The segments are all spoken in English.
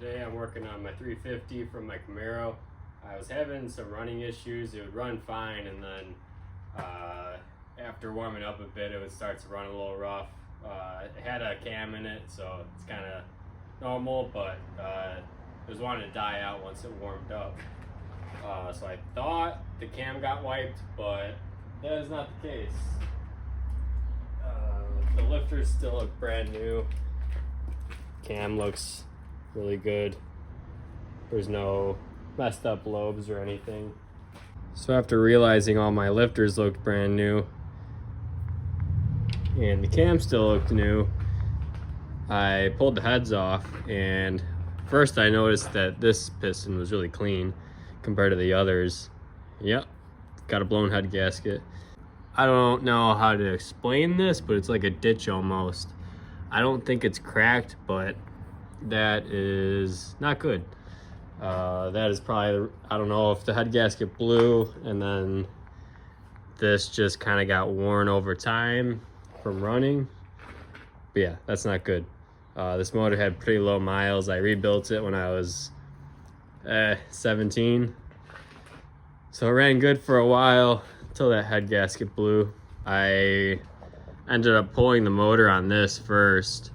Today I'm working on my 350 from my Camaro. I was having some running issues. It would run fine, and then after warming up a bit it would start to run a little rough. It had a cam in it, so it's kind of normal, but it was wanting to die out once it warmed up. So I thought the cam got wiped, but that is not the case. The lifters still look brand new. Cam looks really good. There's no messed up lobes or anything. So after realizing all my lifters looked brand new and the cam still looked new, I pulled the heads off, and first I noticed that this piston was really clean compared to the others. Yep, got a blown head gasket. I don't know how to explain this, but it's like a ditch almost. I don't think it's cracked, but that is not good. That is probably, I don't know if the head gasket blew and then this just kind of got worn over time from running. But yeah, that's not good. This motor had pretty low miles. I rebuilt it when I was 17. So it ran good for a while until that head gasket blew. I ended up pulling the motor on this first.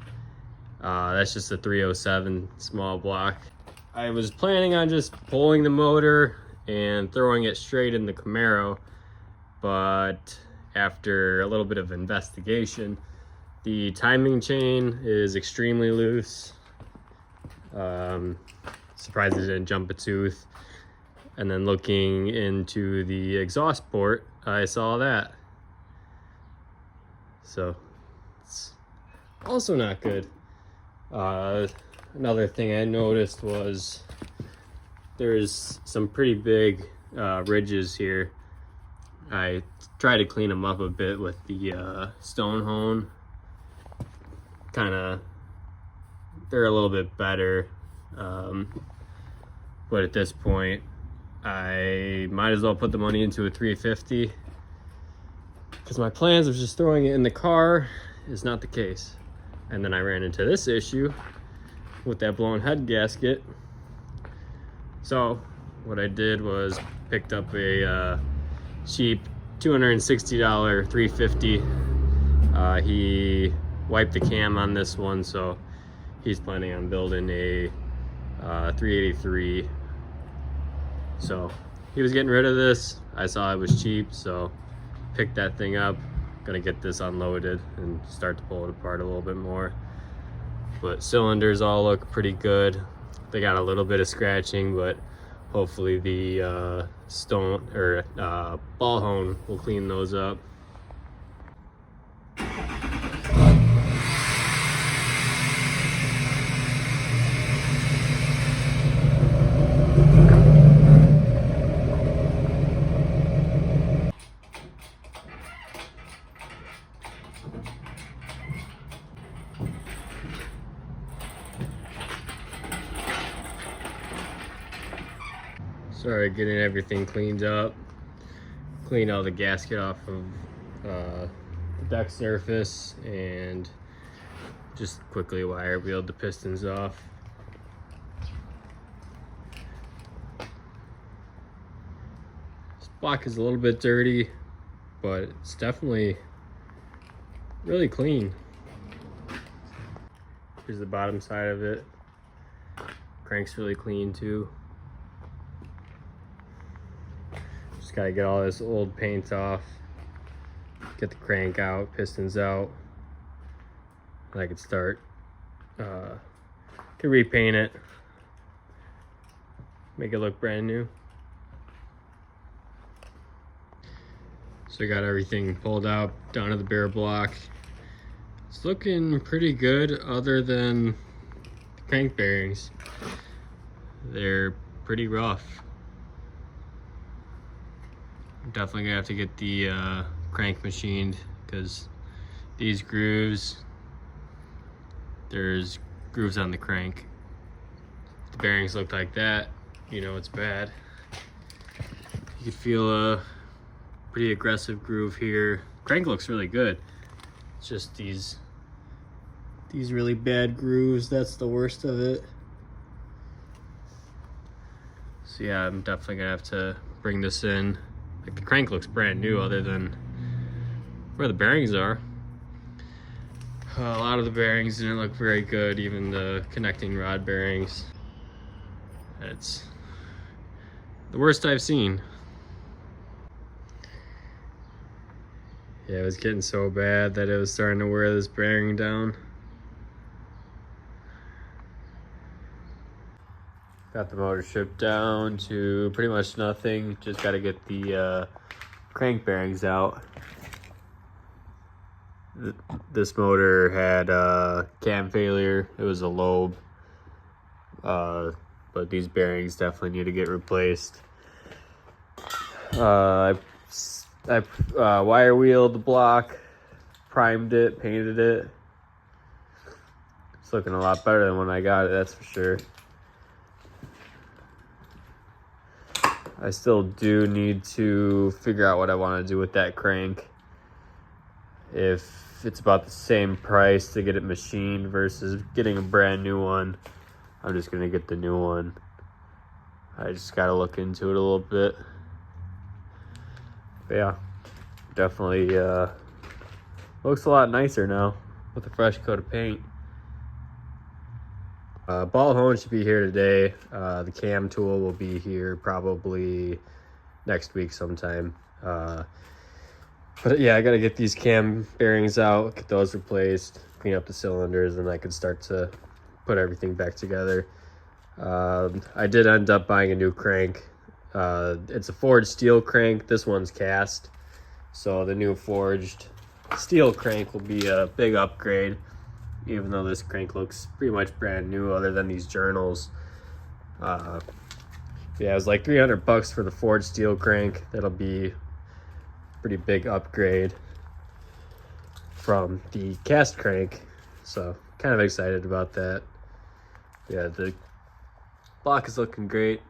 That's just a 307 small block. I was planning on just pulling the motor and throwing it straight in the Camaro, but after a little bit of investigation, the timing chain is extremely loose. Surprised it didn't jump a tooth. And then looking into the exhaust port, I saw that. So it's also not good. Another thing I noticed was there's some pretty big ridges here. I tried to clean them up a bit with the stone hone. They're a little bit better, but at this point I might as well put the money into a 350, because my plans of just throwing it in the car is not the case. And then I ran into this issue with that blown head gasket. So what I did was picked up a cheap $260 350. He wiped the cam on this one, so he's planning on building a 383. So he was getting rid of this. I saw it was cheap, so picked that thing up. Gonna get this unloaded and start to pull it apart a little bit more. But cylinders all look pretty good. They got a little bit of scratching, but hopefully the stone or ball hone will clean those up. Started getting everything cleaned up, cleaned all the gasket off of the deck surface, and just quickly wire wheeled the pistons off. This block is a little bit dirty, but it's definitely really clean. Here's the bottom side of it. Crank's really clean too. Just gotta get all this old paint off, get the crank out, pistons out, and I could start, could repaint it, make it look brand new. So I got everything pulled out down to the bare block. It's looking pretty good other than the crank bearings. They're pretty rough. I'm definitely gonna have to get the crank machined, because these grooves, there's grooves on the crank. If the bearings look like that, you know it's bad. You can feel a pretty aggressive groove here. Crank looks really good. It's just these really bad grooves, that's the worst of it. So yeah, I'm definitely gonna have to bring this in. Like the crank looks brand new other than where the bearings are. A lot of the bearings didn't look very good, even the connecting rod bearings. It's the worst I've seen. Yeah, it was getting so bad that it was starting to wear this bearing down. Got the motor shipped down to pretty much nothing. Just got to get the crank bearings out. This motor had cam failure. It was a lobe, but these bearings definitely need to get replaced. I wire wheeled the block, primed it, painted it. It's looking a lot better than when I got it, that's for sure. I still do need to figure out what I want to do with that crank. If it's about the same price to get it machined versus getting a brand new one, I'm just gonna get the new one. I just gotta look into it a little bit. But yeah, definitely looks a lot nicer now with a fresh coat of paint. Ball hone should be here today. The cam tool will be here probably next week sometime. But yeah, I gotta get these cam bearings out, get those replaced, clean up the cylinders, and I can start to put everything back together. I did end up buying a new crank. It's a forged steel crank. This one's cast. So the new forged steel crank will be a big upgrade, even though this crank looks pretty much brand new other than these journals. Yeah, it was like $300 for the forged steel crank. That'll be a pretty big upgrade from the cast crank. So kind of excited about that. Yeah, the block is looking great.